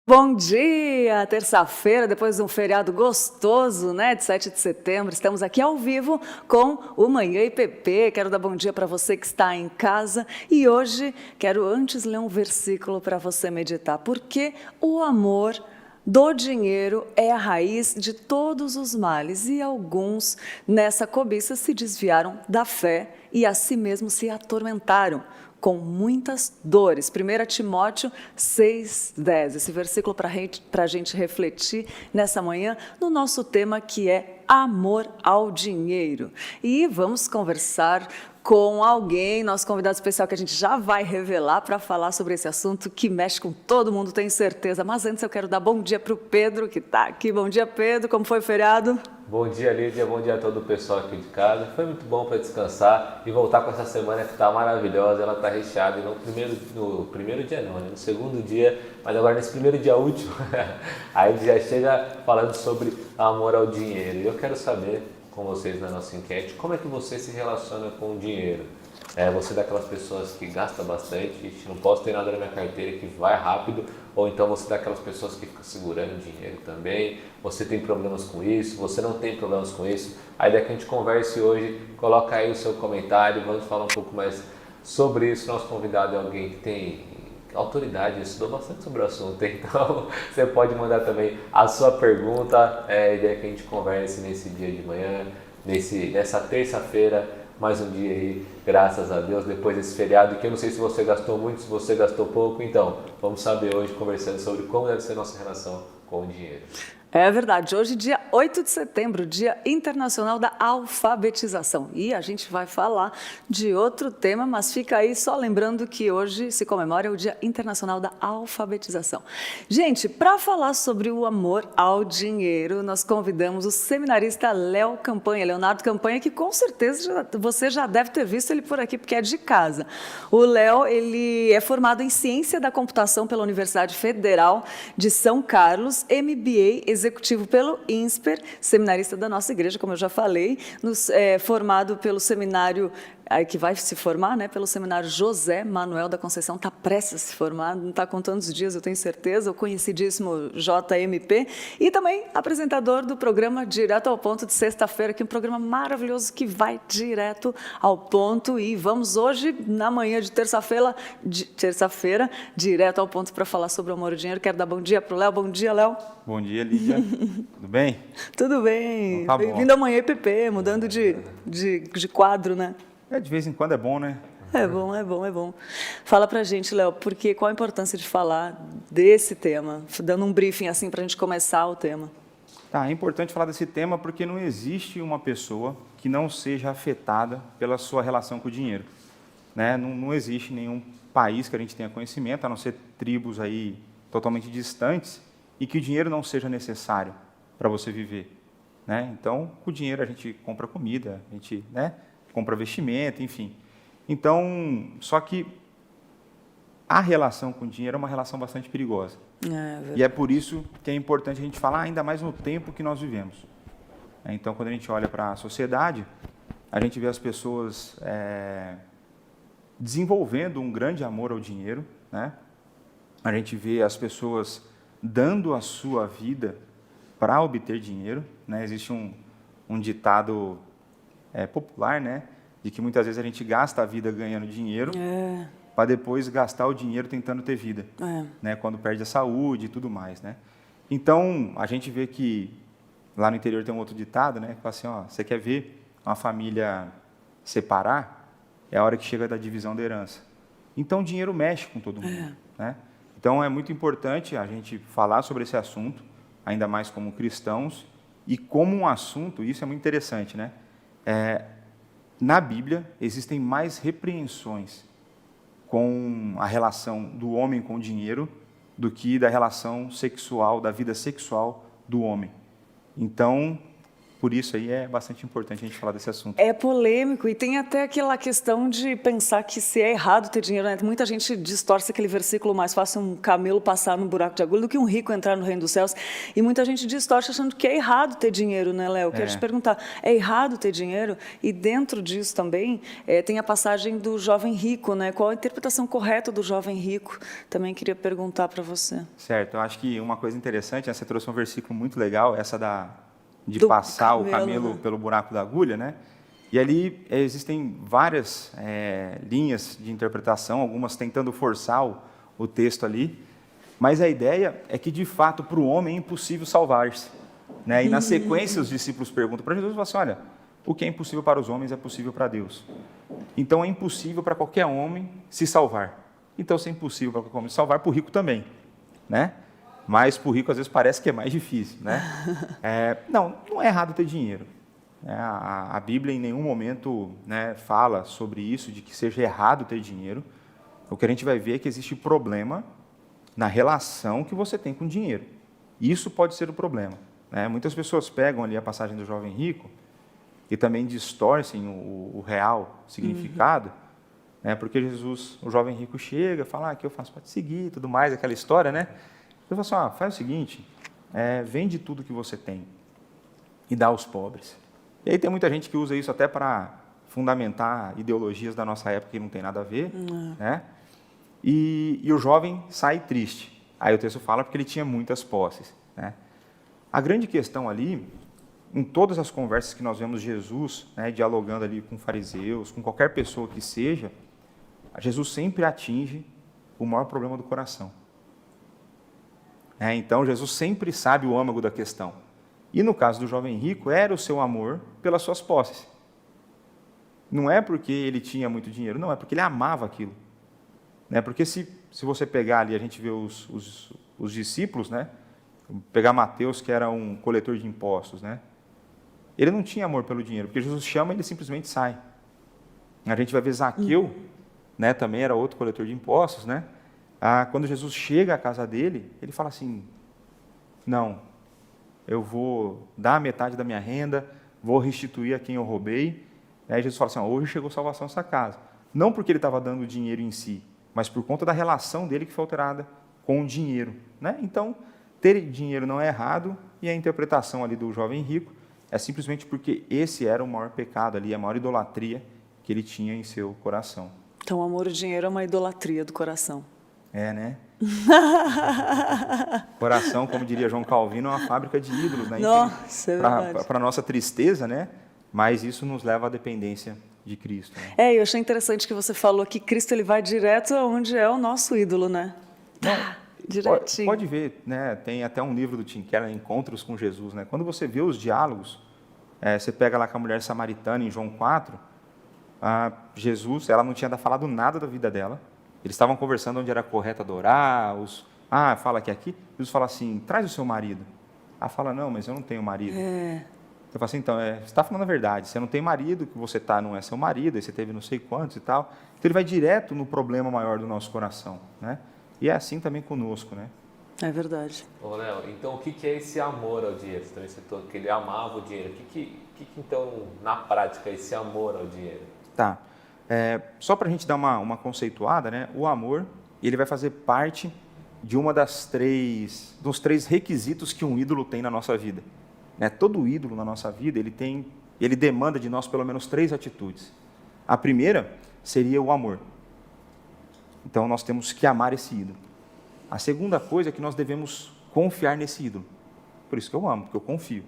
Bom dia! Terça-feira, depois de um feriado gostoso, né, de 7 de setembro, estamos aqui ao vivo com o Manhã IPP. Quero dar bom dia para você que está em casa e hoje quero antes ler um versículo para você meditar, porque o amor do dinheiro é a raiz de todos os males e alguns nessa cobiça se desviaram da fé e a si mesmos se atormentaram com muitas dores. 1 Timóteo 6,10. Esse versículo para a gente refletir nessa manhã no nosso tema que é amor ao dinheiro. E vamos conversar com alguém, nosso convidado especial que a gente já vai revelar para falar sobre esse assunto que mexe com todo mundo, tenho certeza. Mas antes eu quero dar bom dia para o Pedro, que está aqui. Bom dia, Pedro. Como foi o feriado? Bom dia, Lídia. Bom dia a todo o pessoal aqui de casa. Foi muito bom para descansar e voltar com essa semana que está maravilhosa. Ela está recheada no primeiro dia não, né? No segundo dia, mas agora nesse primeiro dia último, aí já chega falando sobre amor ao dinheiro. E eu quero saber com vocês na nossa enquete, como é que você se relaciona com o dinheiro? Você é daquelas pessoas que gasta bastante, não posso ter nada na minha carteira que vai rápido, ou então você é daquelas pessoas que ficam segurando dinheiro também, você tem problemas com isso, você não tem problemas com isso, a ideia é que a gente converse hoje, coloca aí o seu comentário, vamos falar um pouco mais sobre isso. Nosso convidado é alguém que tem autoridade, estudou bastante sobre o assunto, então você pode mandar também a sua pergunta, a ideia é que a gente converse nesse dia de manhã, nessa terça-feira, mais um dia aí, graças a Deus, depois desse feriado, que eu não sei se você gastou muito, se você gastou pouco, então vamos saber hoje conversando sobre como deve ser a nossa relação com o dinheiro. É verdade, hoje dia 8 de setembro, Dia Internacional da Alfabetização. E a gente vai falar de outro tema, mas fica aí só lembrando que hoje se comemora o Dia Internacional da Alfabetização. Gente, para falar sobre o amor ao dinheiro, nós convidamos o seminarista Leonardo Campanha, que com certeza você já deve ter visto ele por aqui, porque é de casa. O Léo, ele é formado em Ciência da Computação pela Universidade Federal de São Carlos, MBA executivo pelo INSPER, seminarista da nossa igreja, como eu já falei, formado pelo seminário, que vai se formar, né, pelo seminário José Manuel da Conceição, está prestes a se formar, não está contando os dias, eu tenho certeza, o conhecidíssimo JMP, e também apresentador do programa Direto ao Ponto de sexta-feira, que é um programa maravilhoso que vai direto ao ponto, e vamos hoje, na manhã de terça-feira, direto ao ponto para falar sobre o amor e o dinheiro. Quero dar bom dia para o Léo. Bom dia, Léo. Bom dia, Lídia. Tudo bem? Tudo bem. Então, tá Bem-vindo ao Manhã IPP, mudando de quadro, né? De vez em quando é bom, né? É bom, é bom, é bom. Fala pra gente, Léo, qual a importância de falar desse tema? Dando um briefing assim para a gente começar o tema. É importante falar desse tema porque não existe uma pessoa que não seja afetada pela sua relação com o dinheiro. Né? Não existe nenhum país que a gente tenha conhecimento, a não ser tribos aí totalmente distantes, e que o dinheiro não seja necessário para você viver. Né? Então, com o dinheiro a gente compra comida, a gente, né, compra vestimento, enfim. Então, só que a relação com o dinheiro é uma relação bastante perigosa. E é por isso que é importante a gente falar ainda mais no tempo que nós vivemos. Então, quando a gente olha para a sociedade, a gente vê as pessoas desenvolvendo um grande amor ao dinheiro, né? A gente vê as pessoas dando a sua vida para obter dinheiro, né? Existe um ditado popular, né? De que muitas vezes a gente gasta a vida ganhando dinheiro para depois gastar o dinheiro tentando ter vida, né? Quando perde a saúde e tudo mais, né? Então, a gente vê que lá no interior tem um outro ditado, né? Que fala assim, ó, você quer ver uma família separar? É a hora que chega da divisão da herança. Então, o dinheiro mexe com todo mundo, né? Então, é muito importante a gente falar sobre esse assunto, ainda mais como cristãos, e como um assunto, isso é muito interessante, né? Na Bíblia, existem mais repreensões com a relação do homem com o dinheiro do que da relação sexual, da vida sexual do homem. Então, por isso aí é bastante importante a gente falar desse assunto. É polêmico e tem até aquela questão de pensar que se é errado ter dinheiro, né? Muita gente distorce aquele versículo: mais fácil um camelo passar no buraco de agulha do que um rico entrar no reino dos céus. E muita gente distorce achando que é errado ter dinheiro, né, Léo? Quero te perguntar, é errado ter dinheiro? E dentro disso também tem a passagem do jovem rico, né? Qual a interpretação correta do jovem rico? Também queria perguntar para você. Certo, eu acho que uma coisa interessante, né, você trouxe um versículo muito legal, essa de Do passar o camelo, camelo né? pelo buraco da agulha, né? E ali existem várias linhas de interpretação, algumas tentando forçar o texto ali, mas a ideia é que, de fato, para o homem é impossível salvar-se, né? E na sequência os discípulos perguntam para Jesus, falam assim: olha, o que é impossível para os homens é possível para Deus. Então é impossível para qualquer homem se salvar. Então, se é impossível para qualquer homem se salvar, para o rico também, né? Mas para o rico às vezes parece que é mais difícil, né? Não é errado ter dinheiro. A Bíblia em nenhum momento, né, fala sobre isso, de que seja errado ter dinheiro. O que a gente vai ver é que existe problema na relação que você tem com o dinheiro. Isso pode ser o problema, né? Muitas pessoas pegam ali a passagem do jovem rico e também distorcem o real significado, né? Porque Jesus, o jovem rico chega, fala: que eu faço para te seguir e tudo mais, aquela história, né? Ele fala assim: faz o seguinte, vende tudo que você tem e dá aos pobres. E aí tem muita gente que usa isso até para fundamentar ideologias da nossa época que não tem nada a ver, né? E o jovem sai triste. Aí o texto fala porque ele tinha muitas posses, né? A grande questão ali, em todas as conversas que nós vemos Jesus, né, dialogando ali com fariseus, com qualquer pessoa que seja, Jesus sempre atinge o maior problema do coração. Então, Jesus sempre sabe o âmago da questão. E no caso do jovem rico, era o seu amor pelas suas posses. Não é porque ele tinha muito dinheiro, não, é porque ele amava aquilo. Porque se você pegar ali, a gente vê os discípulos, né? Pegar Mateus, que era um coletor de impostos, né? Ele não tinha amor pelo dinheiro, porque Jesus chama e ele simplesmente sai. A gente vai ver Zaqueu, né? Também era outro coletor de impostos, né? Quando Jesus chega à casa dele, ele fala assim: não, eu vou dar metade da minha renda, vou restituir a quem eu roubei. Aí Jesus fala assim: hoje chegou salvação nessa casa. Não porque ele estava dando o dinheiro em si, mas por conta da relação dele que foi alterada com o dinheiro, né? Então, ter dinheiro não é errado, e a interpretação ali do jovem rico é simplesmente porque esse era o maior pecado ali, a maior idolatria que ele tinha em seu coração. Então, o amor e o dinheiro é uma idolatria do coração. Né? Coração, como diria João Calvino, é uma fábrica de ídolos, né? Nossa, é verdade. Para nossa tristeza, né? Mas isso nos leva à dependência de Cristo. Né? Eu achei interessante que você falou que Cristo ele vai direto aonde é o nosso ídolo, né? Direitinho. Pode ver, né? Tem até um livro do Tim Keller, Encontros com Jesus, né? Quando você vê os diálogos, você pega lá com a mulher samaritana em João 4, Jesus, ela não tinha falado nada da vida dela. Eles estavam conversando onde era correto adorar, fala que aqui. Jesus fala assim: traz o seu marido. Fala: não, mas eu não tenho marido. Eu falo assim: então, você está falando a verdade, você não tem marido, que você está não é seu marido, aí você teve não sei quantos e tal. Então ele vai direto no problema maior do nosso coração, né? E é assim também conosco, né? É verdade. Ô, Léo, então o que é esse amor ao dinheiro? Você também citou que ele amava o dinheiro. O que então, na prática, é esse amor ao dinheiro? Tá. Só para a gente dar uma conceituada, né? O amor, ele vai fazer parte de dos três requisitos que um ídolo tem na nossa vida. Né? Todo ídolo na nossa vida, ele demanda de nós pelo menos 3 atitudes. A primeira seria o amor. Então, nós temos que amar esse ídolo. A segunda coisa é que nós devemos confiar nesse ídolo. Por isso que eu amo, porque eu confio.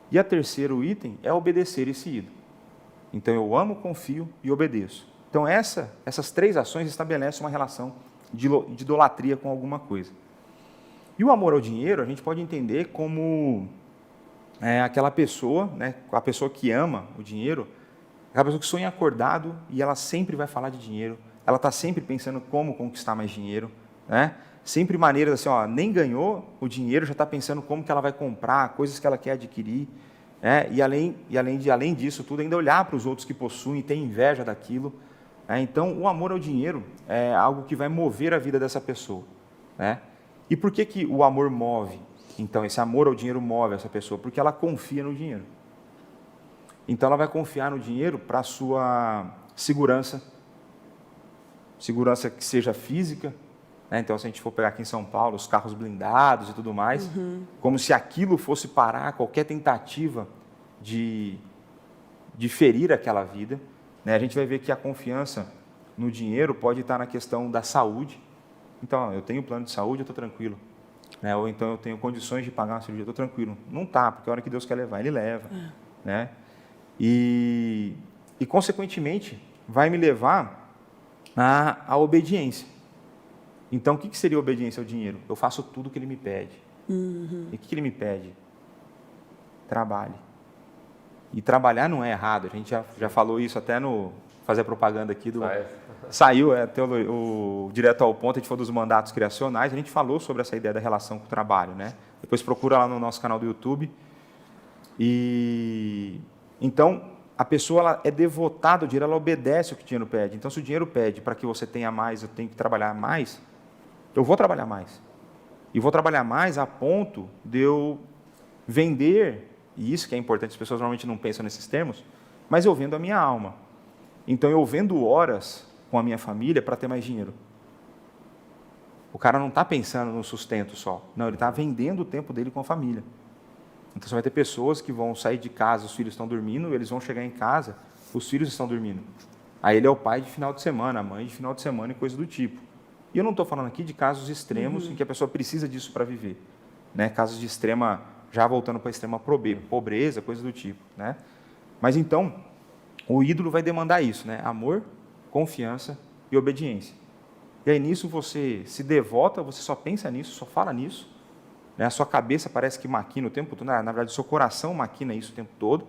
E a terceiro item é obedecer esse ídolo. Então, eu amo, confio e obedeço. Então, essas 3 ações estabelecem uma relação de idolatria com alguma coisa. E o amor ao dinheiro, a gente pode entender como aquela pessoa, né, a pessoa que ama o dinheiro, aquela pessoa que sonha acordado e ela sempre vai falar de dinheiro, ela está sempre pensando como conquistar mais dinheiro, né? Sempre maneiras assim, nem ganhou o dinheiro, já está pensando como que ela vai comprar, coisas que ela quer adquirir. E além disso tudo, ainda olhar para os outros que possuem e ter inveja daquilo. Então, o amor ao dinheiro é algo que vai mover a vida dessa pessoa. Né? E por que o amor move? Então, esse amor ao dinheiro move essa pessoa? Porque ela confia no dinheiro. Então ela vai confiar no dinheiro para a sua segurança que seja física, né? Então se a gente for pegar aqui em São Paulo, os carros blindados e tudo mais, como se aquilo fosse parar qualquer tentativa de ferir aquela vida, né? A gente vai ver que a confiança no dinheiro pode estar na questão da saúde. Então, eu tenho plano de saúde, eu estou tranquilo. Né? Ou então eu tenho condições de pagar uma cirurgia, eu estou tranquilo. Não está, porque a hora que Deus quer levar, Ele leva. Né? E, consequentemente, vai me levar à obediência. Então, o que seria obediência ao dinheiro? Eu faço tudo o que Ele me pede. E o que Ele me pede? Trabalhe. E trabalhar não é errado. A gente já falou isso até no fazer propaganda aqui do... Saiu o Direto ao Ponto, a gente falou dos mandatos criacionais, a gente falou sobre essa ideia da relação com o trabalho, né? Depois procura lá no nosso canal do YouTube. E então, a pessoa ela é devotada ao dinheiro, ela obedece o que o dinheiro pede. Então, se o dinheiro pede para que você tenha mais, eu tenho que trabalhar mais, eu vou trabalhar mais. E vou trabalhar mais a ponto de eu vender, e isso que é importante, as pessoas normalmente não pensam nesses termos, mas eu vendo a minha alma. Então, eu vendo horas com a minha família para ter mais dinheiro. O cara não está pensando no sustento só. Não, ele está vendendo o tempo dele com a família. Então, você vai ter pessoas que vão sair de casa, os filhos estão dormindo, eles vão chegar em casa, os filhos estão dormindo. Aí ele é o pai de final de semana, a mãe de final de semana e coisa do tipo. E eu não estou falando aqui de casos extremos em que a pessoa precisa disso para viver. Né? Casos de extrema, já voltando para a extrema pobreza, coisa do tipo. Né? Mas então, o ídolo vai demandar isso, né? Amor, confiança e obediência. E aí nisso você se devota, você só pensa nisso, só fala nisso. Né? A sua cabeça parece que maquina o tempo todo, na verdade o seu coração maquina isso o tempo todo.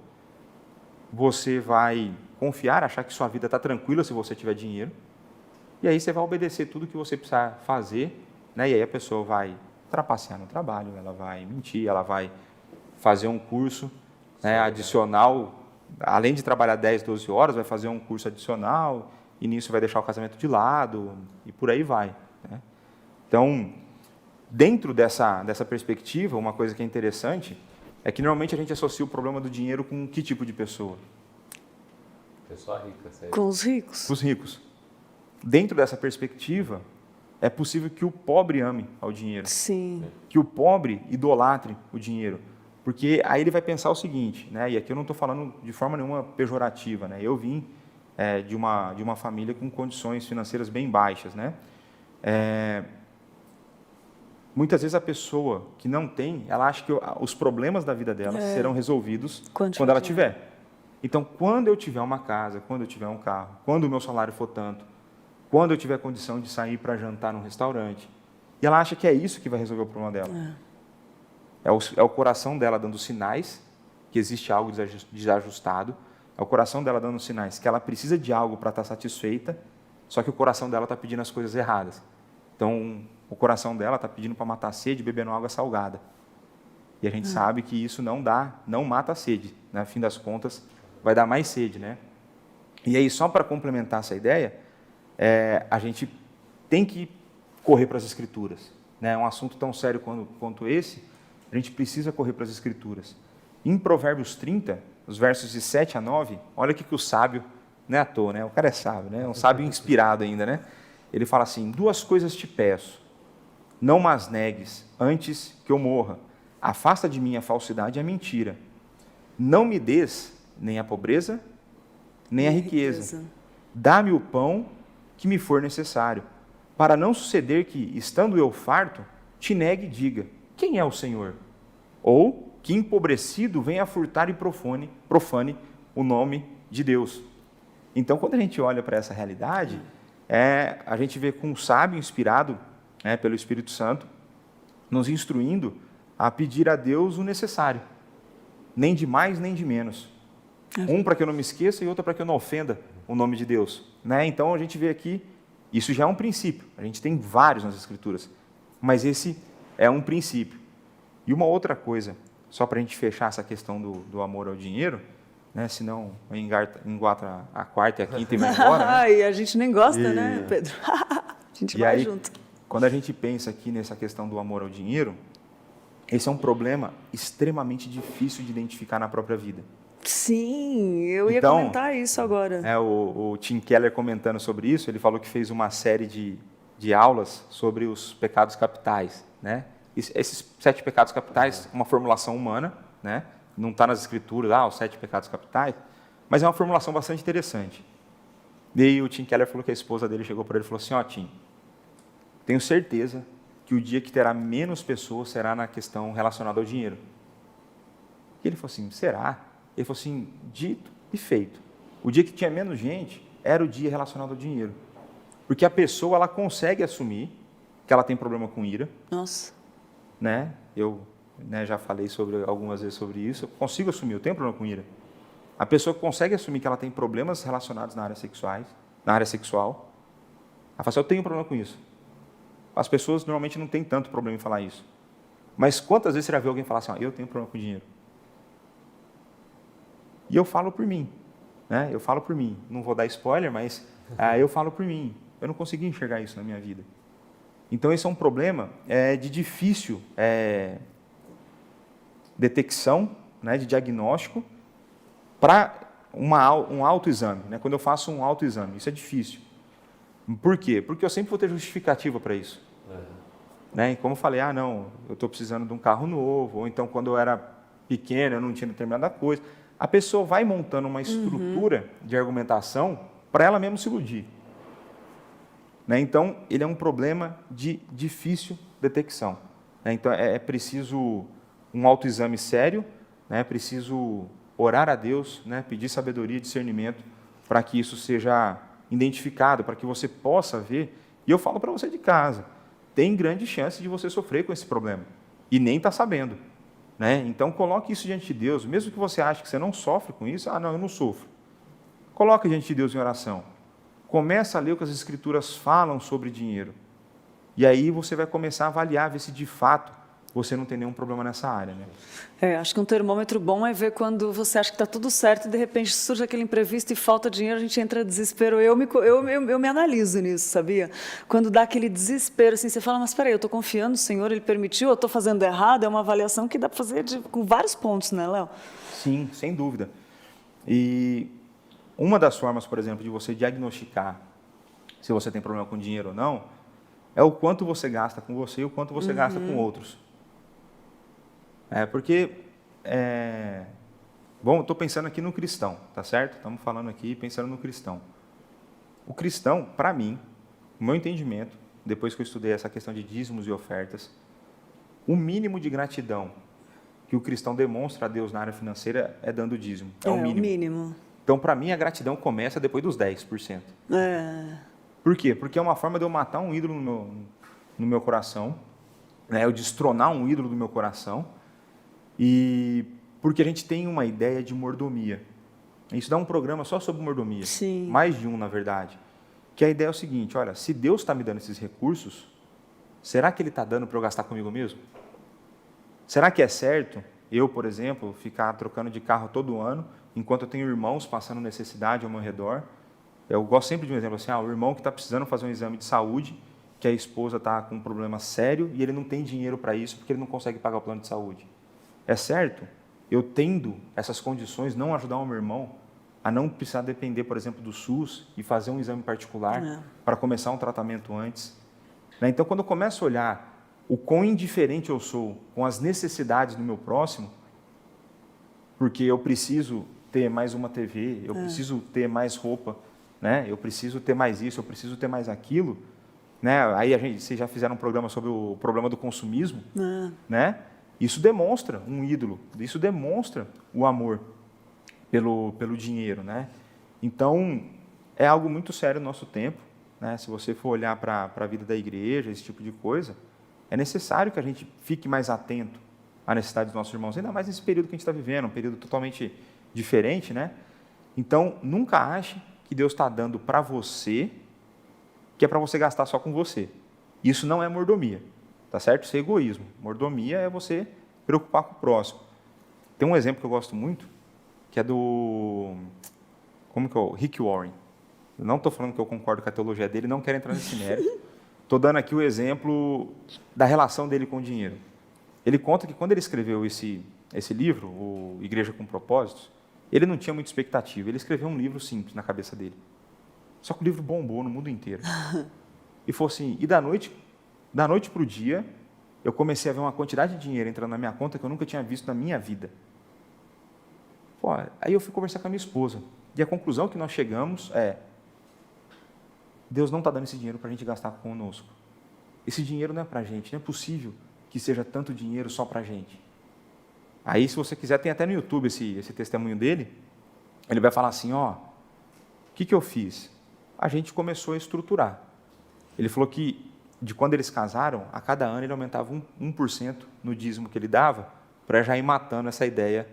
Você vai confiar, achar que sua vida está tranquila se você tiver dinheiro. E aí você vai obedecer tudo que você precisar fazer. Né? E aí a pessoa vai trapacear no trabalho, ela vai mentir, ela vai fazer um curso, né, adicional. Além de trabalhar 10, 12 horas, vai fazer um curso adicional, e nisso vai deixar o casamento de lado, e por aí vai. Né? Então, dentro dessa perspectiva, uma coisa que é interessante é que normalmente a gente associa o problema do dinheiro com que tipo de pessoa? Pessoa rica. Sério. Com os ricos. Com os ricos. Dentro dessa perspectiva, é possível que o pobre ame ao dinheiro. Sim. Que o pobre idolatre o dinheiro. Porque aí ele vai pensar o seguinte, né? E aqui eu não estou falando de forma nenhuma pejorativa, né? Eu vim de uma família com condições financeiras bem baixas, né? Muitas vezes a pessoa que não tem, ela acha que os problemas da vida dela serão resolvidos quando ela tiver. Então, quando eu tiver uma casa, quando eu tiver um carro, quando o meu salário for tanto, quando eu tiver condição de sair para jantar num restaurante, e ela acha que é isso que vai resolver o problema dela. É o coração dela dando sinais que existe algo desajustado, é o coração dela dando sinais que ela precisa de algo para estar satisfeita, só que o coração dela está pedindo as coisas erradas. Então, o coração dela está pedindo para matar a sede bebendo água salgada. E a gente sabe que isso não mata a sede. No fim das contas, vai dar mais sede, né? E aí, só para complementar essa ideia, a gente tem que correr para as Escrituras. Né? É um assunto tão sério quanto esse, a gente precisa correr para as Escrituras. Em Provérbios 30, os versos de 7 a 9, olha o que o sábio, não é à toa, né? O cara é sábio, né? É um sábio inspirado ainda, né? Ele fala assim: 2 coisas te peço, não mas negues, antes que eu morra. Afasta de mim a falsidade e a mentira. Não me des nem a pobreza, nem a riqueza. Dá-me o pão que me for necessário, para não suceder que, estando eu farto, te negue e diga: quem é o Senhor? Ou que empobrecido venha a furtar e profane o nome de Deus. Então, quando a gente olha para essa realidade, a gente vê com um sábio inspirado pelo Espírito Santo, nos instruindo a pedir a Deus o necessário, nem de mais nem de menos. Um para que eu não me esqueça e outro para que eu não ofenda o nome de Deus. Né? Então, a gente vê aqui, isso já é um princípio, a gente tem vários nas Escrituras, mas esse é um princípio. E uma outra coisa, só para a gente fechar essa questão do amor ao dinheiro, né? Senão enguata a quarta e a quinta e vai embora. Né? E a gente nem gosta, né, Pedro? A gente vai aí, junto. Quando a gente pensa aqui nessa questão do amor ao dinheiro, esse é um problema extremamente difícil de identificar na própria vida. Sim, eu ia Então, comentar isso agora. O Tim Keller comentando sobre isso, ele falou que fez uma série de aulas sobre os pecados capitais, né? Esses 7 pecados capitais, uma formulação humana, né? Não está nas escrituras, os 7 pecados capitais, mas é uma formulação bastante interessante. E aí o Tim Keller falou que a esposa dele chegou para ele e falou assim, Tim, tenho certeza que o dia que terá menos pessoas será na questão relacionada ao dinheiro. E ele falou assim, será? Ele falou assim, dito e feito. O dia que tinha menos gente era o dia relacionado ao dinheiro. Porque a pessoa, ela consegue assumir que ela tem problema com ira. Nossa. Né? Eu já falei algumas vezes sobre isso. Eu consigo assumir, eu tenho problema com ira. A pessoa consegue assumir que ela tem problemas relacionados na área sexual. Ela fala assim, eu tenho problema com isso. As pessoas normalmente não têm tanto problema em falar isso. Mas quantas vezes você já viu alguém falar assim, eu tenho problema com dinheiro? E eu falo por mim. Né? Eu falo por mim. Não vou dar spoiler, mas eu falo por mim. Eu não consegui enxergar isso na minha vida. Então, esse é um problema de difícil detecção, né, de diagnóstico, para um autoexame. Né? Quando eu faço um autoexame, isso é difícil. Por quê? Porque eu sempre vou ter justificativa para isso. Né? E como eu falei, não, eu estou precisando de um carro novo, ou então quando eu era pequeno eu não tinha determinada coisa. A pessoa vai montando uma estrutura de argumentação para ela mesma se iludir. Né? Então, ele é um problema de difícil detecção. Né? Então, é preciso um autoexame sério, né? É preciso orar a Deus, né? Pedir sabedoria e discernimento para que isso seja identificado, para que você possa ver. E eu falo para você de casa, tem grande chance de você sofrer com esse problema e nem está sabendo. Né? Então, coloque isso diante de Deus, mesmo que você ache que você não sofre com isso, não, eu não sofro. Coloque diante de Deus em oração. Começa a ler o que as Escrituras falam sobre dinheiro. E aí você vai começar a avaliar, ver se de fato você não tem nenhum problema nessa área. Né? Acho que um termômetro bom é ver quando você acha que está tudo certo e de repente surge aquele imprevisto e falta dinheiro, a gente entra em desespero. Eu me analiso nisso, sabia? Quando dá aquele desespero, assim, você fala, mas espera aí, eu estou confiando no Senhor, Ele permitiu, eu estou fazendo errado, é uma avaliação que dá para fazer com vários pontos, né, Léo? Sim, sem dúvida. E uma das formas, por exemplo, de você diagnosticar se você tem problema com dinheiro ou não, é o quanto você gasta com você e o quanto você gasta com outros. Bom, estou pensando aqui no cristão, tá certo? Estamos falando aqui pensando no cristão. O cristão, para mim, no meu entendimento, depois que eu estudei essa questão de dízimos e ofertas, o mínimo de gratidão que o cristão demonstra a Deus na área financeira é dando dízimo. É o mínimo. Então, para mim, a gratidão começa depois dos 10%. Por quê? Porque é uma forma de eu matar um ídolo no meu coração, né? Eu destronar um ídolo do meu coração, e porque a gente tem uma ideia de mordomia. Isso dá um programa só sobre mordomia. Sim. Mais de um, na verdade. Que a ideia é o seguinte, olha, se Deus está me dando esses recursos, será que Ele está dando para eu gastar comigo mesmo? Será que é certo eu, por exemplo, ficar trocando de carro todo ano, enquanto eu tenho irmãos passando necessidade ao meu redor? Eu gosto sempre de um exemplo assim, o irmão que está precisando fazer um exame de saúde, que a esposa está com um problema sério e ele não tem dinheiro para isso porque ele não consegue pagar o plano de saúde. É certo? Eu tendo essas condições, não ajudar o meu irmão a não precisar depender, por exemplo, do SUS e fazer um exame particular para começar um tratamento antes. Né? Então, quando eu começo a olhar o quão indiferente eu sou com as necessidades do meu próximo, porque eu preciso ter mais uma TV, eu preciso ter mais roupa, né? Eu preciso ter mais isso, eu preciso ter mais aquilo, né? Aí vocês já fizeram um programa sobre o problema do consumismo, né? Isso demonstra um ídolo, isso demonstra o amor pelo dinheiro, né? Então, é algo muito sério no nosso tempo, né? Se você for olhar para a vida da igreja, esse tipo de coisa, é necessário que a gente fique mais atento à necessidade dos nossos irmãos, ainda mais nesse período que a gente está vivendo, um período totalmente diferente, né? Então, nunca ache que Deus está dando para você, que é para você gastar só com você. Isso não é mordomia, tá certo? Isso é egoísmo. Mordomia é você preocupar com o próximo. Tem um exemplo que eu gosto muito, que é do Rick Warren. Eu não estou falando que eu concordo com a teologia dele, não quero entrar nesse mérito. Estou dando aqui o exemplo da relação dele com o dinheiro. Ele conta que quando ele escreveu esse livro, o Igreja com Propósitos, Ele não tinha muita expectativa, ele escreveu um livro simples na cabeça dele. Só que o livro bombou no mundo inteiro. E foi assim, e da noite para o dia, eu comecei a ver uma quantidade de dinheiro entrando na minha conta que eu nunca tinha visto na minha vida. Pô, aí eu fui conversar com a minha esposa, e a conclusão que nós chegamos é, Deus não está dando esse dinheiro para a gente gastar conosco. Esse dinheiro não é para a gente, não é possível que seja tanto dinheiro só para a gente. Aí, se você quiser, tem até no YouTube esse testemunho dele, ele vai falar assim, ó, o que eu fiz? A gente começou a estruturar. Ele falou que, de quando eles casaram, a cada ano ele aumentava 1% no dízimo que ele dava, para já ir matando essa ideia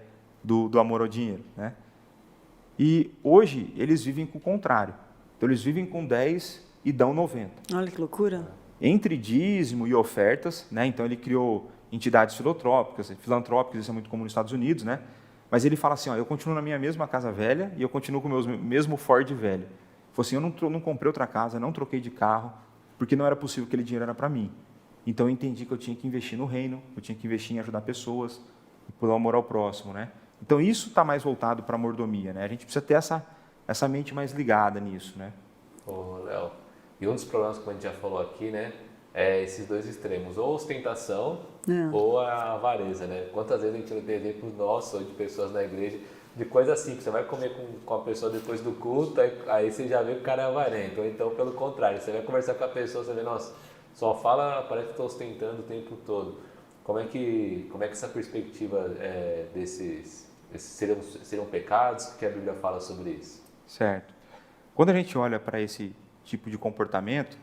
do amor ao dinheiro, né? E hoje, eles vivem com o contrário. Então, eles vivem com 10 e dão 90. Olha que loucura. Entre dízimo e ofertas, né? Então ele criou entidades filantrópicas, isso é muito comum nos Estados Unidos, né? Mas ele fala assim, ó, eu continuo na minha mesma casa velha e eu continuo com o meu mesmo Ford velho. Ele falou assim, eu não comprei outra casa, não troquei de carro, porque não era possível que aquele dinheiro era para mim. Então eu entendi que eu tinha que investir no reino, eu tinha que investir em ajudar pessoas, por amor ao próximo, né? Então isso está mais voltado para a mordomia, né? A gente precisa ter essa mente mais ligada nisso, né? Ô, Léo, e um dos problemas, como a gente já falou aqui, né, é esses dois extremos, ou a ostentação ou a avareza, né? Quantas vezes a gente tem exemplos nossos ou de pessoas na igreja de coisa assim, que você vai comer com a pessoa depois do culto, aí você já vê que o cara é avarento, ou então pelo contrário, você vai conversar com a pessoa, você vê, nossa, só fala, parece que estou ostentando o tempo todo. Como é que essa perspectiva desses seriam pecados? O que a Bíblia fala sobre isso? Certo. Quando a gente olha para esse tipo de comportamento,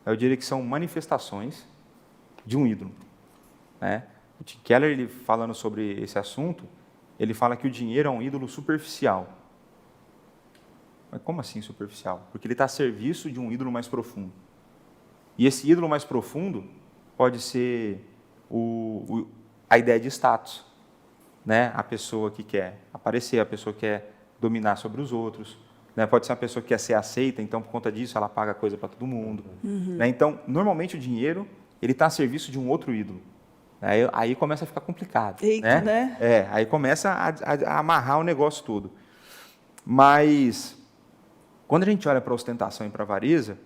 eu diria que são manifestações de um ídolo, né? O Tim Keller, ele falando sobre esse assunto, ele fala que o dinheiro é um ídolo superficial. Mas como assim superficial? Porque ele está a serviço de um ídolo mais profundo. E esse ídolo mais profundo pode ser a ideia de status, né? A pessoa que quer aparecer, a pessoa que quer dominar sobre os outros, né? Pode ser uma pessoa que quer ser aceita, então por conta disso ela paga coisa para todo mundo. Né? Então, normalmente o dinheiro ele está a serviço de um outro ídolo. Aí começa a ficar complicado. Eita, né? Aí começa a amarrar o negócio todo. Mas, quando a gente olha para a ostentação e para a avareza,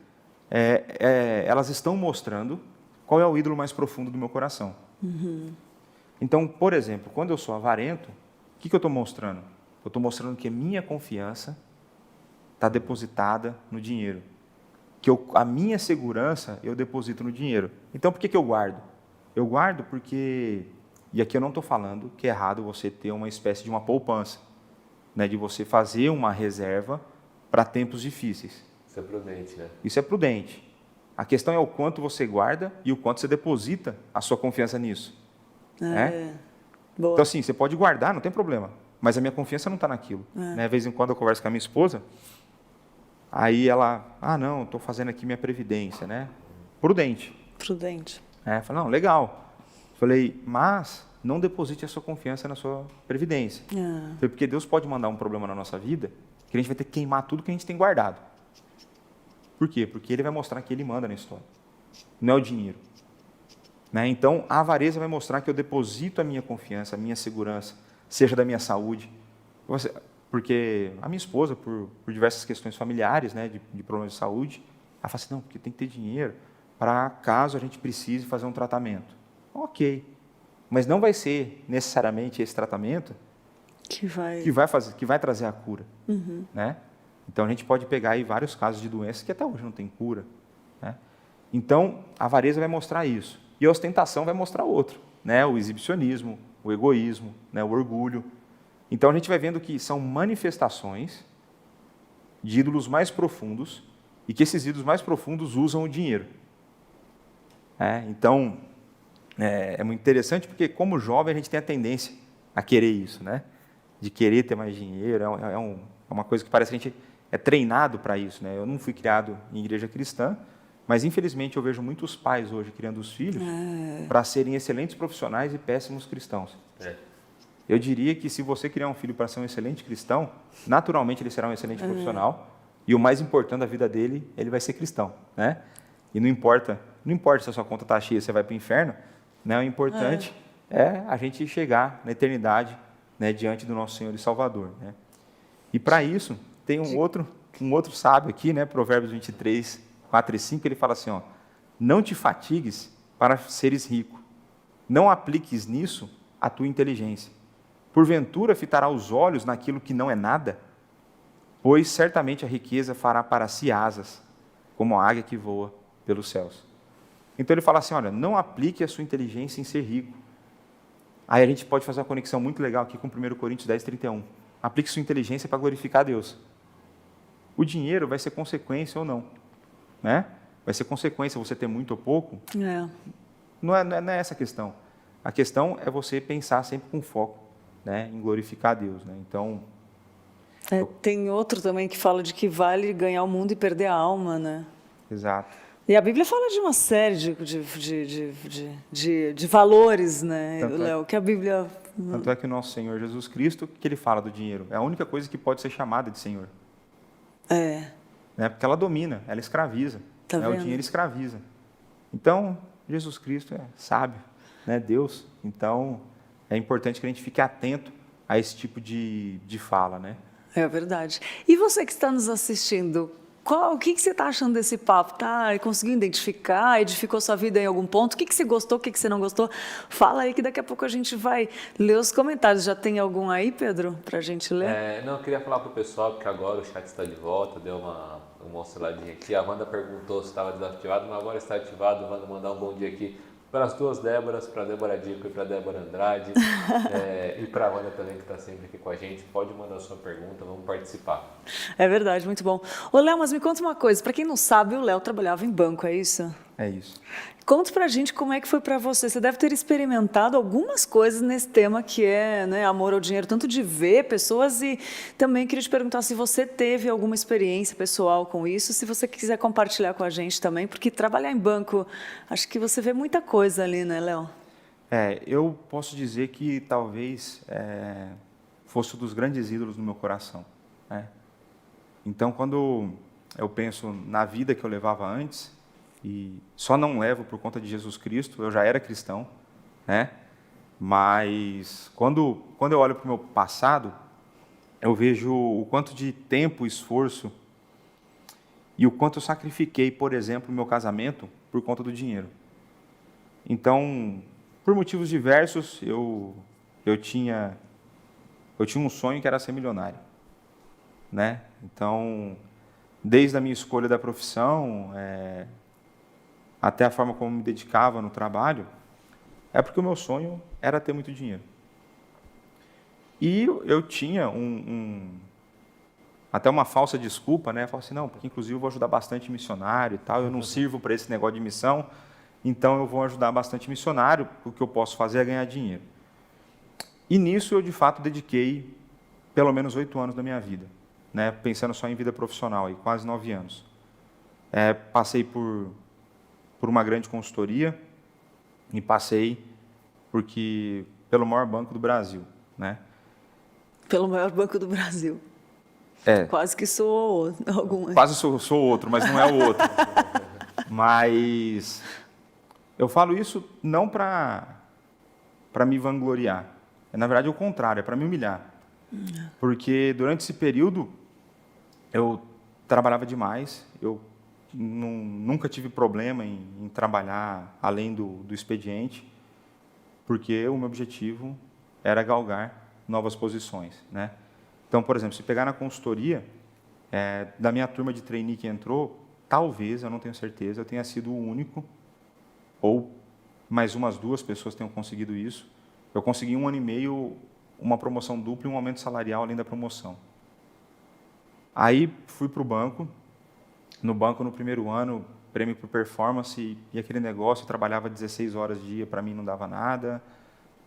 elas estão mostrando qual é o ídolo mais profundo do meu coração. Então, por exemplo, quando eu sou avarento, o que eu estou mostrando? Eu estou mostrando que a minha confiança está depositada no dinheiro. Que a minha segurança eu deposito no dinheiro. Então, por que eu guardo? Eu guardo porque, e aqui eu não estou falando que é errado você ter uma espécie de uma poupança, né, de você fazer uma reserva para tempos difíceis. Isso é prudente, né? Isso é prudente. A questão é o quanto você guarda e o quanto você deposita a sua confiança nisso. Né? Boa. Então, assim, você pode guardar, não tem problema, mas a minha confiança não está naquilo. Né? De vez em quando eu converso com a minha esposa, aí ela, não, estou fazendo aqui minha previdência, né? Prudente. Falei, não, legal. Falei, mas não deposite a sua confiança na sua previdência. Falei, porque Deus pode mandar um problema na nossa vida que a gente vai ter que queimar tudo que a gente tem guardado. Por quê? Porque Ele vai mostrar que Ele manda na história. Não é o dinheiro. Né? Então, a avareza vai mostrar que eu deposito a minha confiança, a minha segurança, seja da minha saúde. Porque a minha esposa, por diversas questões familiares, né, de problemas de saúde, ela fala assim, não, porque tem que ter dinheiro para caso a gente precise fazer um tratamento. Ok, mas não vai ser necessariamente esse tratamento que vai trazer a cura. Né? Então, a gente pode pegar aí vários casos de doenças que até hoje não tem cura. Né? Então, a avareza vai mostrar isso. E a ostentação vai mostrar outro. Né? O exibicionismo, o egoísmo, né? O orgulho. Então, a gente vai vendo que são manifestações de ídolos mais profundos e que esses ídolos mais profundos usam o dinheiro. Então, é muito interessante porque, como jovem, a gente tem a tendência a querer isso, né? De querer ter mais dinheiro. É uma coisa que parece que a gente é treinado para isso. Né? Eu não fui criado em igreja cristã, mas, infelizmente, eu vejo muitos pais hoje criando os filhos para serem excelentes profissionais e péssimos cristãos. Eu diria que se você criar um filho para ser um excelente cristão, naturalmente ele será um excelente profissional e o mais importante da vida dele, ele vai ser cristão. Né? E não importa se a sua conta está cheia, você vai para o inferno, né? O importante é a gente chegar na eternidade, né, diante do nosso Senhor e Salvador. Né? E para isso, tem um outro sábio aqui, né? Provérbios 23, 4 e 5, ele fala assim, ó, não te fatigues para seres rico, não apliques nisso a tua inteligência. Porventura fitará os olhos naquilo que não é nada? Pois certamente a riqueza fará para si asas, como a águia que voa pelos céus. Então ele fala assim, olha, não aplique a sua inteligência em ser rico. Aí a gente pode fazer uma conexão muito legal aqui com 1 Coríntios 10, 31. Aplique sua inteligência para glorificar a Deus. O dinheiro vai ser consequência ou não, né? Vai ser consequência você ter muito ou pouco. Não é essa a questão. A questão é você pensar sempre com foco, né, em glorificar a Deus, né? Então, tem outro também que fala de que vale ganhar o mundo e perder a alma, né? exato. E a Bíblia fala de uma série de valores, né, Léo, que a Bíblia... Tanto é que o nosso Senhor Jesus Cristo, que ele fala do dinheiro, é a única coisa que pode ser chamada de Senhor. Né? Porque ela domina, ela escraviza. Tá né? O dinheiro escraviza. Então, Jesus Cristo é sábio, né? Deus. Então, é importante que a gente fique atento a esse tipo de fala, né? É verdade. E você que está nos assistindo, o que você está achando desse papo? Conseguiu identificar? Edificou sua vida em algum ponto? O que você gostou? O que você não gostou? Fala aí que daqui a pouco a gente vai ler os comentários. Já tem algum aí, Pedro, para a gente ler? Não, eu queria falar para o pessoal, porque agora o chat está de volta, deu uma osciladinha aqui. A Wanda perguntou se estava desativado, mas agora está ativado. Wanda, mandar um bom dia aqui para as duas Déboras, para a Débora Dico e para a Débora Andrade, e para a Wanda também, que está sempre aqui com a gente. Pode mandar a sua pergunta, vamos participar. É verdade, muito bom. Ô, Léo, mas me conta uma coisa, para quem não sabe, o Léo trabalhava em banco, é isso? É isso. Conta pra gente como é que foi para você. Você deve ter experimentado algumas coisas nesse tema que é, né, amor ao dinheiro, tanto de ver pessoas, e também queria te perguntar se você teve alguma experiência pessoal com isso, se você quiser compartilhar com a gente também, porque trabalhar em banco, acho que você vê muita coisa ali, né, Léo? Eu posso dizer que talvez fosse um dos grandes ídolos no meu coração, né? Então, quando eu penso na vida que eu levava antes, e só não levo por conta de Jesus Cristo, eu já era cristão, né? Mas quando eu olho para o meu passado, eu vejo o quanto de tempo, esforço e o quanto eu sacrifiquei, por exemplo, no meu casamento por conta do dinheiro. Então, por motivos diversos, eu tinha um sonho que era ser milionário, né? Então, desde a minha escolha da profissão, até a forma como me dedicava no trabalho, é porque o meu sonho era ter muito dinheiro. E eu tinha até uma falsa desculpa, né? Eu falava assim, não, porque inclusive eu vou ajudar bastante missionário e tal, eu não sirvo para esse negócio de missão, então eu vou ajudar bastante missionário, o que eu posso fazer é ganhar dinheiro. E nisso eu, de fato, dediquei pelo menos 8 anos da minha vida, né? Pensando só em vida profissional, aí, quase 9 anos. Passei por uma grande consultoria e passei pelo maior banco do Brasil, né? Pelo maior banco do Brasil. Quase que sou algum. Quase sou outro, mas não é o outro. Mas eu falo isso não para me vangloriar. Na verdade, é o contrário, é para me humilhar. Porque durante esse período eu trabalhava demais, eu nunca tive problema em trabalhar além do expediente, porque o meu objetivo era galgar novas posições, né? Então, por exemplo, se pegar na consultoria, da minha turma de trainee que entrou, talvez, eu não tenho certeza, eu tenha sido o único, ou mais umas 2 pessoas tenham conseguido isso. Eu consegui 1 ano e meio, uma promoção dupla e um aumento salarial além da promoção. Aí fui para o banco. No banco, no primeiro ano, prêmio por performance, e aquele negócio, eu trabalhava 16 horas dia, para mim não dava nada.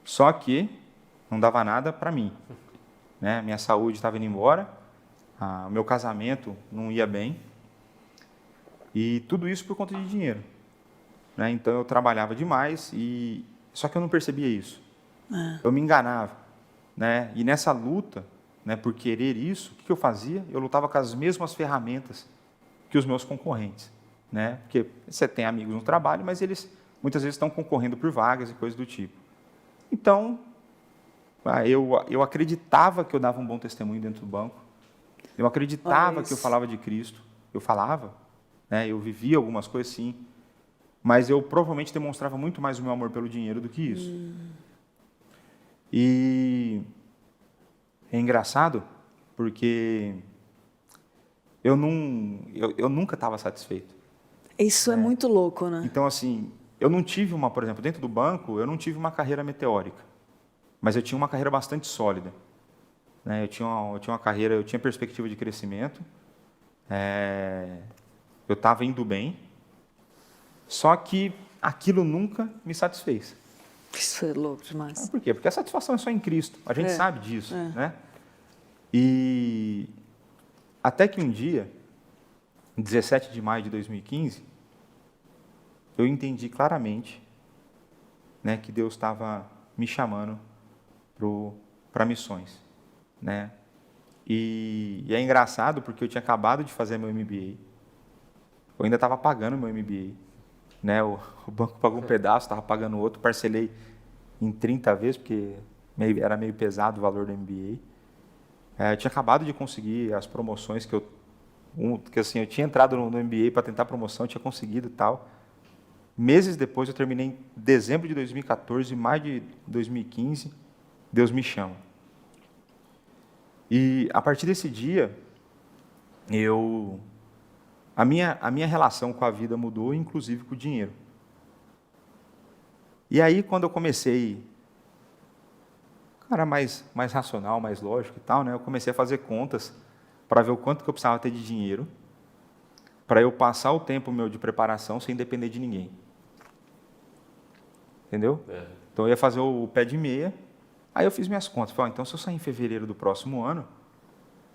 Só que não dava nada para mim, né? Minha saúde estava indo embora, o meu casamento não ia bem, e tudo isso por conta de dinheiro, né? Então eu trabalhava demais, só que eu não percebia isso. Eu me enganava, né? E nessa luta, né, por querer isso, o que eu fazia? Eu lutava com as mesmas ferramentas que os meus concorrentes, né? Porque você tem amigos no trabalho, mas eles muitas vezes estão concorrendo por vagas e coisas do tipo. Então, eu acreditava que eu dava um bom testemunho dentro do banco, Eu acreditava Olha que eu isso. falava de Cristo. Eu falava, né? Eu vivia algumas coisas sim. Mas eu provavelmente demonstrava muito mais o meu amor pelo dinheiro do que isso. E é engraçado porque eu nunca estava satisfeito. Isso é muito louco, né? Então, assim, eu não tive uma, por exemplo, dentro do banco, eu não tive uma carreira meteórica, mas eu tinha uma carreira bastante sólida, né? Eu tinha uma carreira, eu tinha perspectiva de crescimento, eu estava indo bem, só que aquilo nunca me satisfez. Isso é louco demais. Por quê? Porque a satisfação é só em Cristo, a gente É, sabe disso, é. né? E até que um dia, em 17 de maio de 2015, eu entendi claramente, né, que Deus estava me chamando para missões, né? E é engraçado porque eu tinha acabado de fazer meu MBA, eu ainda estava pagando meu MBA, né? O banco pagou um pedaço, estava pagando outro, parcelei em 30 vezes porque era meio pesado o valor do MBA. Eu tinha acabado de conseguir as promoções que assim, eu tinha entrado no MBA para tentar promoção, eu tinha conseguido e tal. Meses depois, eu terminei em dezembro de 2014, maio de 2015, Deus me chama. E a partir desse dia, a minha relação com a vida mudou, inclusive com o dinheiro. E aí, quando eu comecei, cara, mais racional, mais lógico e tal, né? Eu comecei a fazer contas para ver o quanto que eu precisava ter de dinheiro para eu passar o tempo meu de preparação sem depender de ninguém. Entendeu? Então eu ia fazer o pé de meia, aí eu fiz minhas contas. Falei, então se eu sair em fevereiro do próximo ano,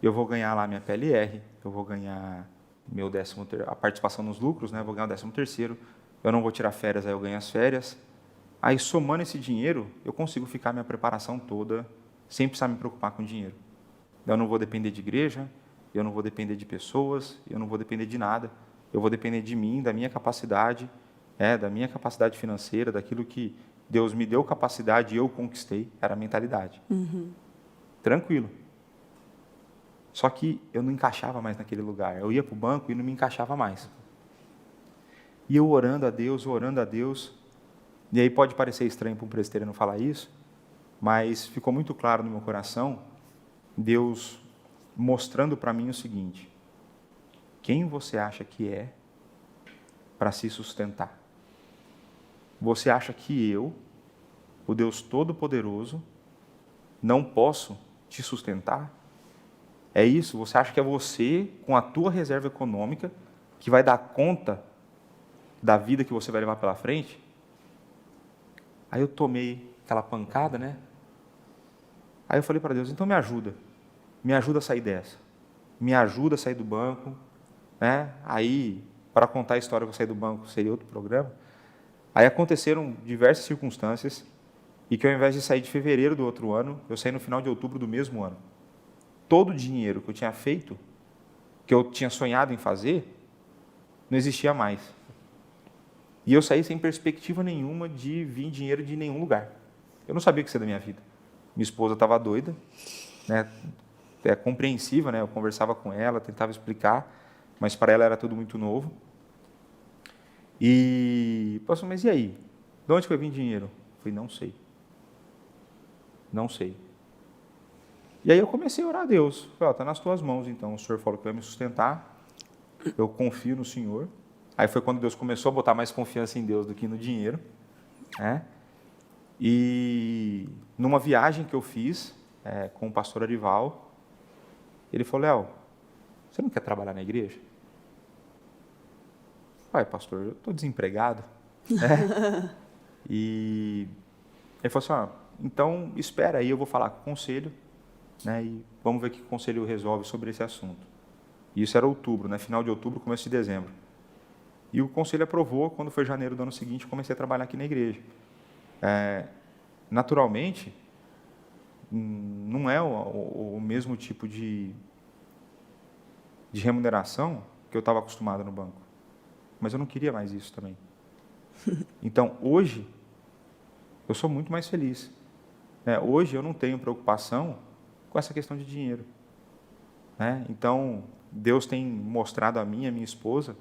eu vou ganhar lá minha PLR, eu vou ganhar a participação nos lucros, né? Eu vou ganhar o 13º, eu não vou tirar férias, aí eu ganho as férias. Aí somando esse dinheiro, eu consigo ficar minha preparação toda sem precisar me preocupar com dinheiro. Eu não vou depender de igreja, eu não vou depender de pessoas, eu não vou depender de nada. Eu vou depender de mim, da minha capacidade, da minha capacidade financeira, daquilo que Deus me deu capacidade e eu conquistei, era a mentalidade. Tranquilo. Só que eu não encaixava mais naquele lugar. Eu ia para o banco e não me encaixava mais. E eu orando a Deus, e aí pode parecer estranho para um presbiteriano falar isso, mas ficou muito claro no meu coração, Deus mostrando para mim o seguinte: quem você acha que é para se sustentar? Você acha que eu, o Deus Todo-Poderoso, não posso te sustentar? É isso? Você acha que é você, com a tua reserva econômica, que vai dar conta da vida que você vai levar pela frente? Aí eu tomei aquela pancada, né? Aí eu falei para Deus, então me ajuda a sair dessa. Me ajuda a sair do banco, né? Aí, para contar a história que eu saí do banco, seria outro programa. Aí aconteceram diversas circunstâncias e que ao invés de sair de fevereiro do outro ano, eu saí no final de outubro do mesmo ano. Todo o dinheiro que eu tinha feito, que eu tinha sonhado em fazer, não existia mais. E eu saí sem perspectiva nenhuma de vir dinheiro de nenhum lugar. Eu não sabia o que ser da minha vida. Minha esposa estava doida, né? É compreensiva, né? Eu conversava com ela, tentava explicar, mas para ela era tudo muito novo. E, pastor, mas e aí? De onde vai vir dinheiro? Eu falei, não sei. Não sei. E aí eu comecei a orar a Deus. Falei, está nas tuas mãos, então. O Senhor falou que vai me sustentar. Eu confio no Senhor. Aí foi quando Deus começou a botar mais confiança em Deus do que no dinheiro, né? E numa viagem que eu fiz com o pastor Arival, ele falou, Léo, você não quer trabalhar na igreja? Pai, pastor, eu estou desempregado. E ele falou assim, então espera aí, eu vou falar com o conselho, né? E vamos ver o que o conselho resolve sobre esse assunto. E isso era outubro, né? Final de outubro, começo de dezembro. E o conselho aprovou, quando foi janeiro do ano seguinte, comecei a trabalhar aqui na igreja. Naturalmente, não é o mesmo tipo de remuneração que eu estava acostumado no banco. Mas eu não queria mais isso também. Então, hoje, eu sou muito mais feliz. Hoje eu não tenho preocupação com essa questão de dinheiro. né? Então, Deus tem mostrado a mim e a minha esposa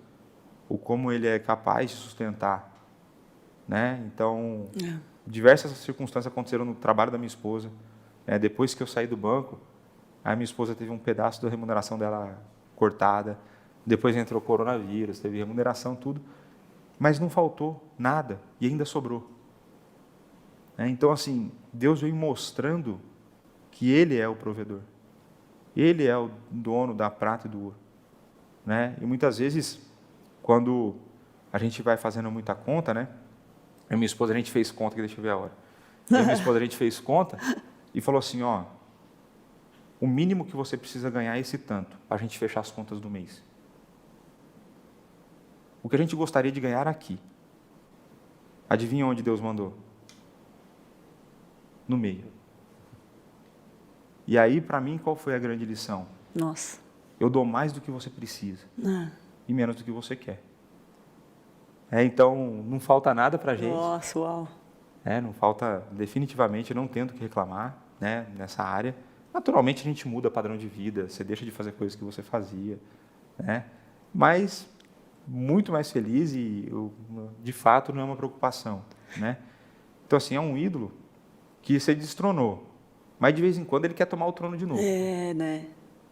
o como Ele é capaz de sustentar, né? Então, diversas circunstâncias aconteceram no trabalho da minha esposa. Depois que eu saí do banco, a minha esposa teve um pedaço da remuneração dela cortada. Depois entrou coronavírus, teve remuneração, tudo. Mas não faltou nada e ainda sobrou. Então, assim, Deus vem mostrando que Ele é o provedor. Ele é o dono da prata e do ouro, né? E muitas vezes, quando a gente vai fazendo muita conta, né? Eu e minha esposa, a gente fez conta, que deixa eu ver a hora. Eu e minha esposa, a gente fez conta e falou assim, ó, o mínimo que você precisa ganhar é esse tanto, para a gente fechar as contas do mês. O que a gente gostaria de ganhar aqui. Adivinha onde Deus mandou? No meio. E aí, para mim, qual foi a grande lição? Nossa. Eu dou mais do que você precisa e menos do que você quer. Então, não falta nada para a gente. Nossa, uau. Não falta, definitivamente, eu não tenho do que reclamar, né, nessa área. Naturalmente, a gente muda padrão de vida, você deixa de fazer coisas que você fazia, né? Mas muito mais feliz e, de fato, não é uma preocupação, né? Então, assim, é um ídolo que você destronou, mas de vez em quando ele quer tomar o trono de novo. Né?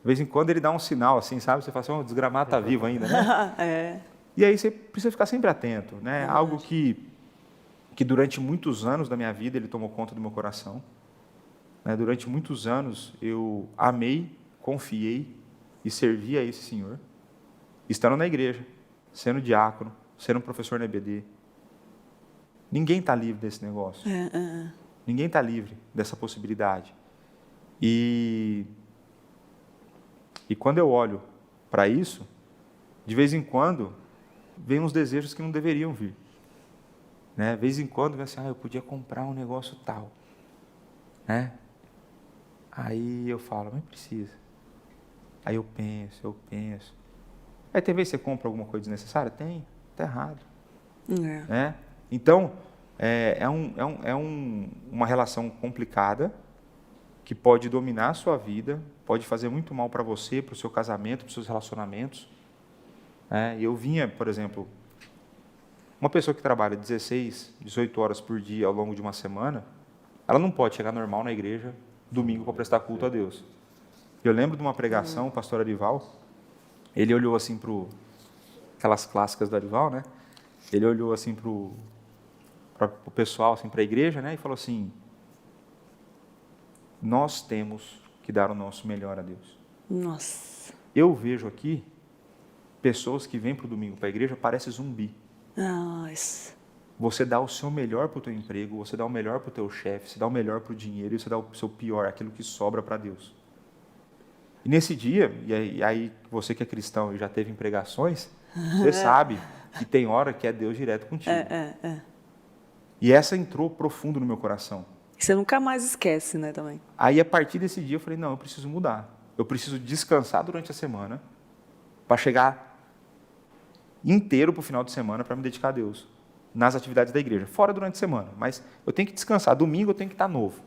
De vez em quando ele dá um sinal, assim, sabe? Você fala assim, o desgramado está vivo ainda, né? E aí você precisa ficar sempre atento, né? Algo que durante muitos anos da minha vida ele tomou conta do meu coração. Né? Durante muitos anos eu amei, confiei e servi a esse Senhor, estando na igreja, sendo diácono, sendo professor na EBD. Ninguém está livre desse negócio. Ninguém está livre dessa possibilidade. E quando eu olho para isso, de vez em quando, vem uns desejos que não deveriam vir. Né? De vez em quando, vem assim, eu podia comprar um negócio tal. Né? Aí eu falo, mas precisa. Aí eu penso. Aí tem vezes que você compra alguma coisa desnecessária? Tem, está errado. Né? Então, uma relação complicada que pode dominar a sua vida, pode fazer muito mal para você, para o seu casamento, para os seus relacionamentos. Eu vinha, por exemplo, uma pessoa que trabalha 16, 18 horas por dia ao longo de uma semana, ela não pode chegar normal na igreja domingo para prestar culto a Deus. Eu lembro de uma pregação, o pastor Arival, ele olhou assim para aquelas clássicas do Arival, né? Ele olhou assim para o pessoal, assim, para a igreja, né? E falou assim, nós temos que dar o nosso melhor a Deus. Nossa. Eu vejo aqui pessoas que vêm para o domingo para a igreja, parece zumbi. Nossa. Você dá o seu melhor para o teu emprego, você dá o melhor para o teu chefe, você dá o melhor para o dinheiro e você dá o seu pior, aquilo que sobra para Deus. E nesse dia, e aí você que é cristão e já teve em pregações, você sabe que tem hora que é Deus direto contigo. E essa entrou profundo no meu coração. Você nunca mais esquece, né, também. Aí, a partir desse dia, eu falei, não, eu preciso mudar. Eu preciso descansar durante a semana para chegar inteiro para o final de semana para me dedicar a Deus nas atividades da igreja. Fora durante a semana, mas eu tenho que descansar. Domingo eu tenho que estar novo.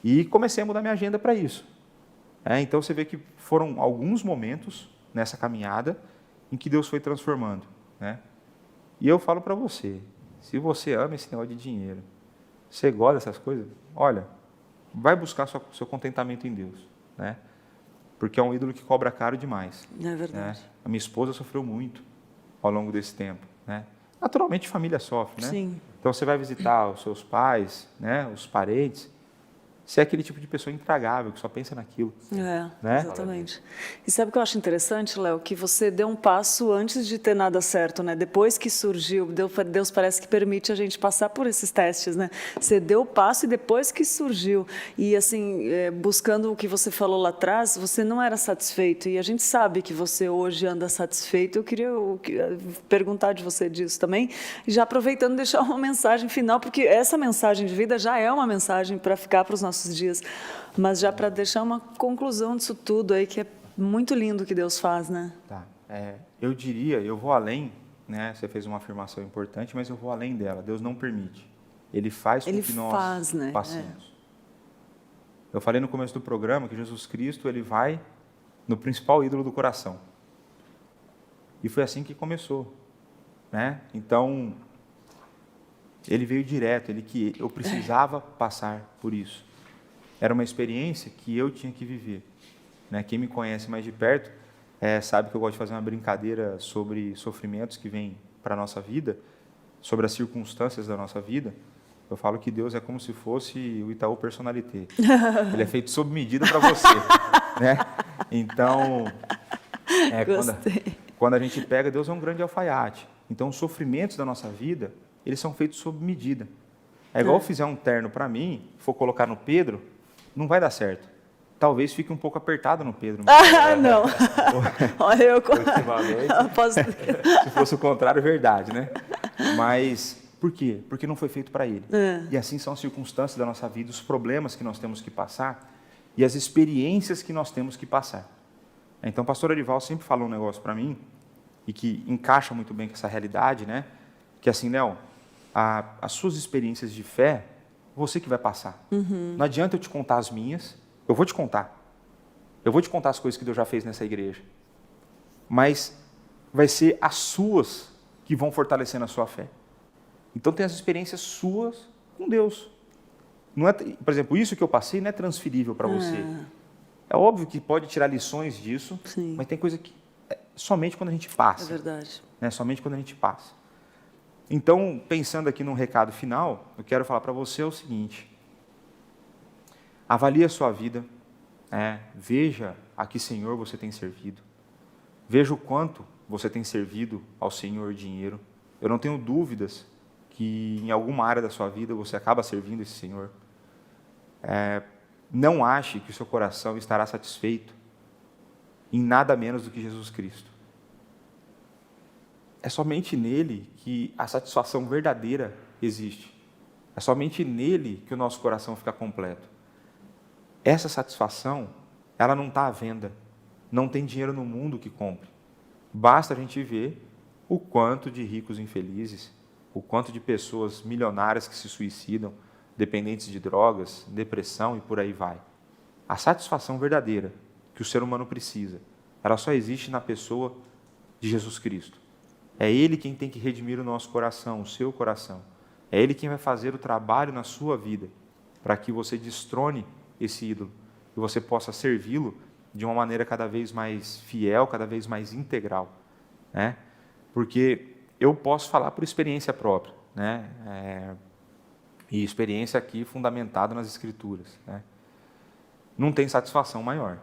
E comecei a mudar minha agenda para isso. Então, você vê que foram alguns momentos nessa caminhada em que Deus foi transformando. E eu falo para você, se você ama esse negócio de dinheiro, você gosta dessas coisas, olha, vai buscar seu contentamento em Deus, né? Porque é um ídolo que cobra caro demais. É verdade. A minha esposa sofreu muito ao longo desse tempo, né? Naturalmente, família sofre, né? Sim. Então, você vai visitar os seus pais, né? Os parentes. Você é aquele tipo de pessoa intragável, que só pensa naquilo. Né? Exatamente. E sabe o que eu acho interessante, Léo? Que você deu um passo antes de ter nada certo, né? Depois que surgiu, Deus parece que permite a gente passar por esses testes, né? Você deu o passo e depois que surgiu. E assim, buscando o que você falou lá atrás, você não era satisfeito. E a gente sabe que você hoje anda satisfeito. Eu queria perguntar de você disso também. E já aproveitando, deixar uma mensagem final, porque essa mensagem de vida já é uma mensagem para ficar para os nossos dias, mas já para deixar uma conclusão disso tudo aí, que é muito lindo o que Deus faz, né? Tá. Eu diria, eu vou além, né? Você fez uma afirmação importante, mas eu vou além dela. Deus não permite. Ele faz com que nós passemos. Eu falei no começo do programa que Jesus Cristo ele vai no principal ídolo do coração. E foi assim que começou, né? Então, ele veio direto, que eu precisava passar por isso. Era uma experiência que eu tinha que viver, né? Quem me conhece mais de perto sabe que eu gosto de fazer uma brincadeira sobre sofrimentos que vêm para a nossa vida, sobre as circunstâncias da nossa vida. Eu falo que Deus é como se fosse o Itaú Personalité. Ele é feito sob medida para você, né? Então, quando a gente pega, Deus é um grande alfaiate. Então, os sofrimentos da nossa vida, eles são feitos sob medida. É igual eu fizer um terno para mim, for colocar no Pedro, não vai dar certo. Talvez fique um pouco apertado no Pedro. Não. Olha, eu posso... Se fosse o contrário, é verdade, né? Mas por quê? Porque não foi feito para ele. E assim são as circunstâncias da nossa vida, os problemas que nós temos que passar e as experiências que nós temos que passar. Então, o pastor Arival sempre falou um negócio para mim e que encaixa muito bem com essa realidade, né? Que assim, Léo, as suas experiências de fé, você que vai passar. Não adianta eu te contar as minhas, eu vou te contar. Eu vou te contar as coisas que Deus já fez nessa igreja. Mas vai ser as suas que vão fortalecendo a sua fé. Então, tem as experiências suas com Deus. Não é, por exemplo, isso que eu passei não é transferível para você. É óbvio que pode tirar lições disso, Sim. mas tem coisa que somente quando a gente passa. É verdade. Né? Somente quando a gente passa. Então, pensando aqui num recado final, eu quero falar para você o seguinte. Avalie a sua vida, veja a que Senhor você tem servido. Veja o quanto você tem servido ao Senhor dinheiro. Eu não tenho dúvidas que em alguma área da sua vida você acaba servindo esse Senhor. Não ache que o seu coração estará satisfeito em nada menos do que Jesus Cristo. É somente nele que a satisfação verdadeira existe. É somente nele que o nosso coração fica completo. Essa satisfação, ela não está à venda. Não tem dinheiro no mundo que compre. Basta a gente ver o quanto de ricos infelizes, o quanto de pessoas milionárias que se suicidam, dependentes de drogas, depressão e por aí vai. A satisfação verdadeira que o ser humano precisa, ela só existe na pessoa de Jesus Cristo. É Ele quem tem que redimir o nosso coração, o seu coração. É Ele quem vai fazer o trabalho na sua vida, para que você destrone esse ídolo, e você possa servi-lo de uma maneira cada vez mais fiel, cada vez mais integral, né? Porque eu posso falar por experiência própria, né? E experiência aqui fundamentada nas Escrituras, né? Não tem satisfação maior.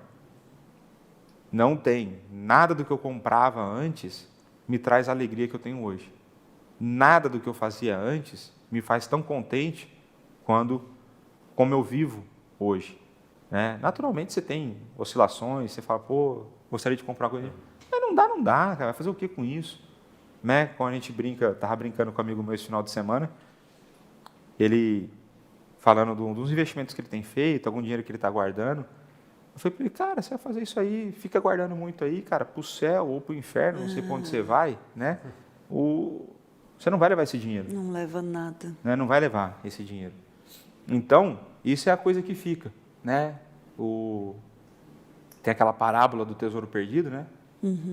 Não tem. Nada do que eu comprava antes me traz a alegria que eu tenho hoje. Nada do que eu fazia antes me faz tão contente como eu vivo hoje, né? Naturalmente você tem oscilações, você fala, gostaria de comprar coisa. Mas não dá, cara, vai fazer o que com isso? Né? Quando a gente estava brincando com um amigo meu esse final de semana, ele falando dos investimentos que ele tem feito, algum dinheiro que ele está guardando. Eu falei para ele, cara, você vai fazer isso aí, fica guardando muito aí, cara, para o céu ou para o inferno, não sei para onde você vai, né? Você não vai levar esse dinheiro. Não leva nada. Né? Não vai levar esse dinheiro. Então, isso é a coisa que fica, né? Tem aquela parábola do tesouro perdido, né?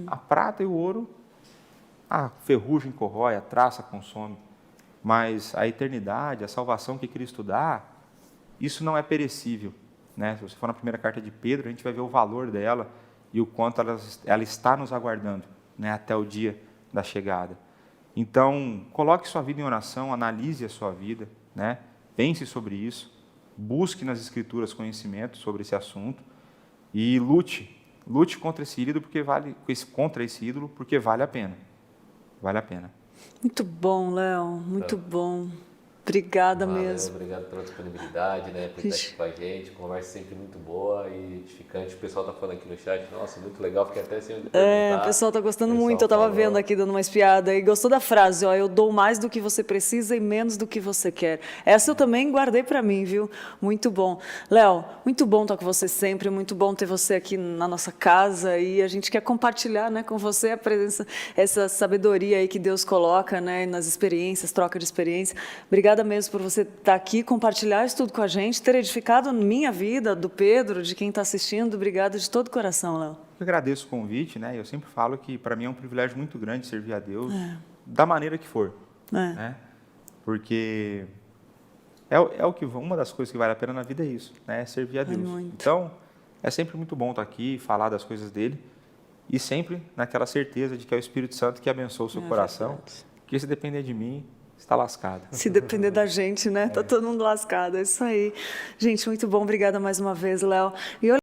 A prata e o ouro, a ferrugem corrói, a traça consome. Mas a eternidade, a salvação que Cristo dá, isso não é perecível, né? Se você for na primeira carta de Pedro, a gente vai ver o valor dela e o quanto ela está nos aguardando, né? Até o dia da chegada. Então, coloque sua vida em oração, analise a sua vida, né? Pense sobre isso, busque nas Escrituras conhecimento sobre esse assunto e lute contra esse ídolo porque vale a pena. Vale a pena. Muito bom, Léo, muito bom. Obrigada mesmo. Obrigado pela disponibilidade, né, por estar aqui com a gente. Conversa sempre muito boa e edificante. O pessoal está falando aqui no chat, nossa, muito legal, fiquei até sem perguntar. O pessoal está gostando muito, eu estava vendo aqui, dando uma espiada, e gostou da frase, eu dou mais do que você precisa e menos do que você quer. Essa eu também guardei para mim, viu? Muito bom. Léo, muito bom estar com você sempre, muito bom ter você aqui na nossa casa, e a gente quer compartilhar, né, com você a presença, essa sabedoria aí que Deus coloca, né, nas experiências, troca de experiência. Obrigada Obrigada mesmo por você estar aqui, compartilhar isso tudo com a gente, ter edificado minha vida, do Pedro, de quem está assistindo. Obrigada de todo o coração, Léo. Eu agradeço o convite, né? Eu sempre falo que para mim é um privilégio muito grande servir a Deus da maneira que for, né? Porque uma das coisas que vale a pena na vida é isso, né? É servir a Deus. Muito. Então, é sempre muito bom estar aqui, falar das coisas dele e sempre naquela certeza de que é o Espírito Santo que abençoa o seu coração, que se depender de mim, está lascado. Se depender da gente, né? Tá todo mundo lascado, é isso aí. Gente, muito bom. Obrigada mais uma vez, Léo. E